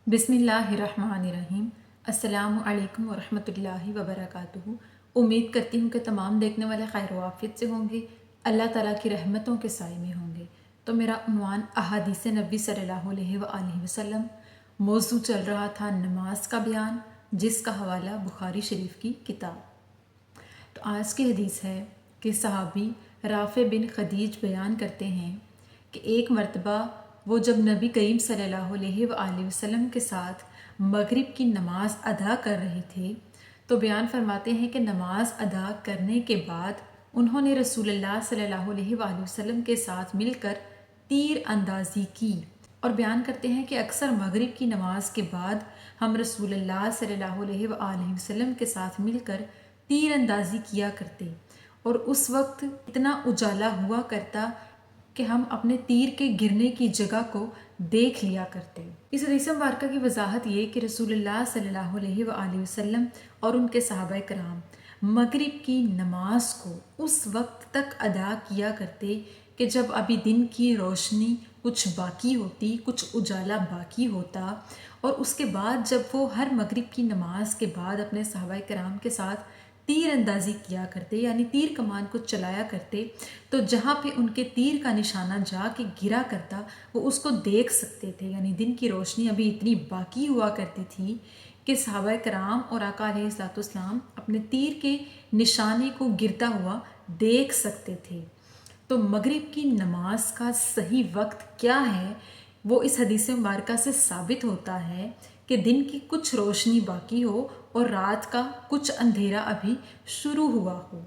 बिस्मिल्लाहिर्रहमानिर्रहीम। अस्सलामु अलैकुम वरहमतुल्लाहि वबरकातुहू। उम्मीद करती हूँ कि तमाम देखने वाले खैर वाफियत से होंगे, अल्लाह ताला की रहमतों के साए में होंगे। तो मेरा उन्वान अहादीस नबी सल्लल्लाहु अलैहि वसल्लम, मौजू चल रहा था नमाज का बयान, जिसका हवाला बुखारी शरीफ की किताब। तो आज की हदीस है कि सहाबी राफ़े बिन खदीज बयान करते हैं कि एक मर्तबा वो जब नबी करीम सल्लल्लाहु अलैहि वसल्लम के साथ मगरिब की नमाज अदा कर रहे थे, तो बयान फरमाते हैं कि नमाज अदा करने के बाद उन्होंने रसूलुल्लाह सल्लल्लाहु अलैहि वसल्लम के साथ मिलकर तीर अंदाज़ी की। और बयान करते हैं कि अक्सर मगरिब की नमाज के बाद हम रसूलुल्लाह सल्लल्लाहु अलैहि वसल्लम के साथ मिलकर तीर अंदाज़ी किया करते, और उस वक्त इतना उजाला हुआ करता कि हम अपने तीर के गिरने की जगह को देख लिया करते। इस हदीस मुबारका की वजाहत ये कि रसूलुल्लाह सल्लल्लाहु अलैहि वसल्लम और उनके सहाबा कराम मगरिब की नमाज को उस वक्त तक अदा किया करते कि जब अभी दिन की रोशनी कुछ बाकी होती, कुछ उजाला बाकी होता, और उसके बाद जब वो हर मगरिब की नमाज के बाद अपने सहाबा कराम के साथ तीर अंदाज़ी किया करते, यानी तीर कमान को चलाया करते, तो जहाँ पे उनके तीर का निशाना जाके गिरा करता वो उसको देख सकते थे। यानी दिन की रोशनी अभी इतनी बाकी हुआ करती थी कि सहाबा कराम और आका अलैहिस्सलाम अपने तीर के निशाने को गिरता हुआ देख सकते थे। तो मगरिब की नमाज का सही वक्त क्या है, वो इस हदीस मुबारका से साबित होता है कि दिन की कुछ रोशनी बाकी हो और रात का कुछ अंधेरा अभी शुरू हुआ हो।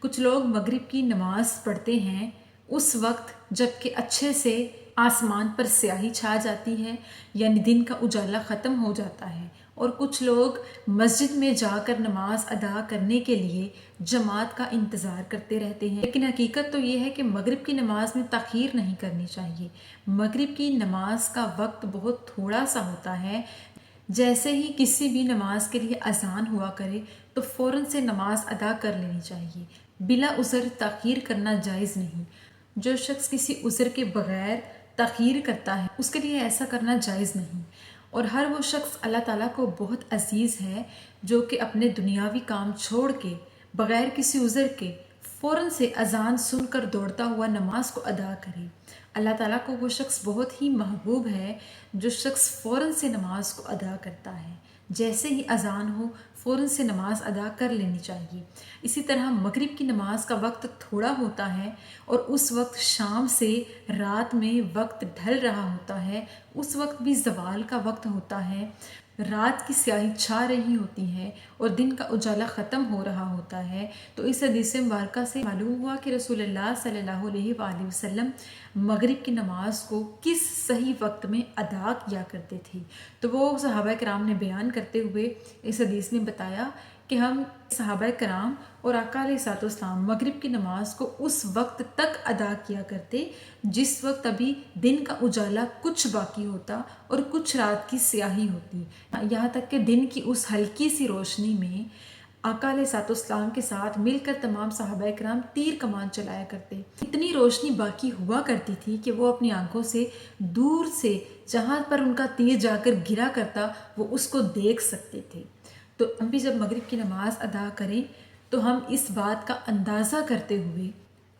कुछ लोग मगरिब की नमाज पढ़ते हैं उस वक्त जबकि अच्छे से आसमान पर स्याही छा जाती है, यानी दिन का उजाला ख़त्म हो जाता है, और कुछ लोग मस्जिद में जाकर नमाज अदा करने के लिए जमात का इंतज़ार करते रहते हैं। लेकिन हकीकत तो ये है कि मगरिब की नमाज में ताख़ीर नहीं करनी चाहिए। मगरिब की नमाज का वक्त बहुत थोड़ा सा होता है। जैसे ही किसी भी नमाज के लिए अजान हुआ करे तो फ़ौरन से नमाज अदा कर लेनी चाहिए, बिला उज़र ताख़ीर करना जायज़ नहीं। जो शख्स किसी उज़र के बग़ैर ताख़ीर करता है उसके लिए ऐसा करना जायज़ नहीं। और हर वो शख्स अल्लाह ताला को बहुत अजीज़ है जो कि अपने दुनियावी काम छोड़ के बग़ैर किसी उज़र के फ़ौरन से अजान सुनकर दौड़ता हुआ नमाज को अदा करे। अल्लाह ताला को वो शख्स बहुत ही महबूब है जो शख्स फ़ौरन से नमाज को अदा करता है। जैसे ही अजान हो फ़ौरन से नमाज अदा कर लेनी चाहिए। इसी तरह मगरिब की नमाज का वक्त थोड़ा होता है और उस वक्त शाम से रात में वक्त ढल रहा होता है, उस वक्त भी ज़वाल का वक्त होता है, रात की स्याही छा रही होती है और दिन का उजाला ख़त्म हो रहा होता है। तो इस हदीस मुबारका से मालूम हुआ कि रसूलुल्लाह सल्लल्लाहु अलैहि वसल्लम मगरिब की नमाज को किस सही वक्त में अदा किया करते थे। तो वो सहाबा कराम ने बयान करते हुए इस हदीस में बताया कि हम सहाबा कराम और आका अलैहिस्सलाम मगरिब की नमाज को उस वक्त तक अदा किया करते जिस वक्त अभी दिन का उजाला कुछ बाकी होता और कुछ रात की स्याही होती, यहाँ तक कि दिन की उस हल्की सी रोशनी में आका अलैहिस्सलाम के साथ मिलकर तमाम सहाबा कराम तीर कमान चलाया करते। इतनी रोशनी बाकी हुआ करती थी कि वो अपनी आंखों से दूर से जहाँ पर उनका तीर जाकर गिरा करता वो उसको देख सकते थे। तो हम भी जब मगरिब की नमाज अदा करें तो हम इस बात का अंदाज़ा करते हुए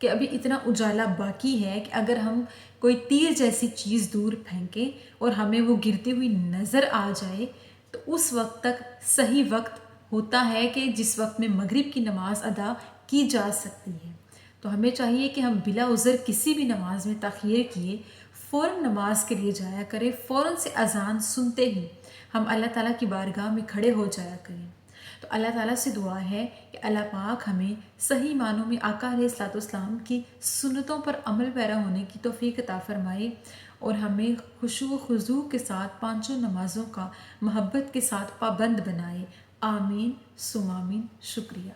कि अभी इतना उजाला बाकी है कि अगर हम कोई तीर जैसी चीज़ दूर फेंकें और हमें वो गिरती हुई नज़र आ जाए तो उस वक्त तक सही वक्त होता है कि जिस वक्त में मगरिब की नमाज अदा की जा सकती है। तो हमें चाहिए कि हम बिला उज़र किसी भी नमाज में ताख़ीर किए फ़ौरन नमाज के लिए जाया करें। फ़ौरन से अजान सुनते ही हम अल्लाह ताला की बारगाह में खड़े हो जाया करें। तो अल्लाह ताला से दुआ है कि अल्लाह पाक हमें सही मानों में आका अलैहिस्सलाम की सुन्नतों पर अमल पैरा होने की तौफीक अता फरमाए और हमें खुशू खुजू के साथ पांचों नमाज़ों का मोहब्बत के साथ पाबंद बनाए। आमीन सुमामीन। शुक्रिया।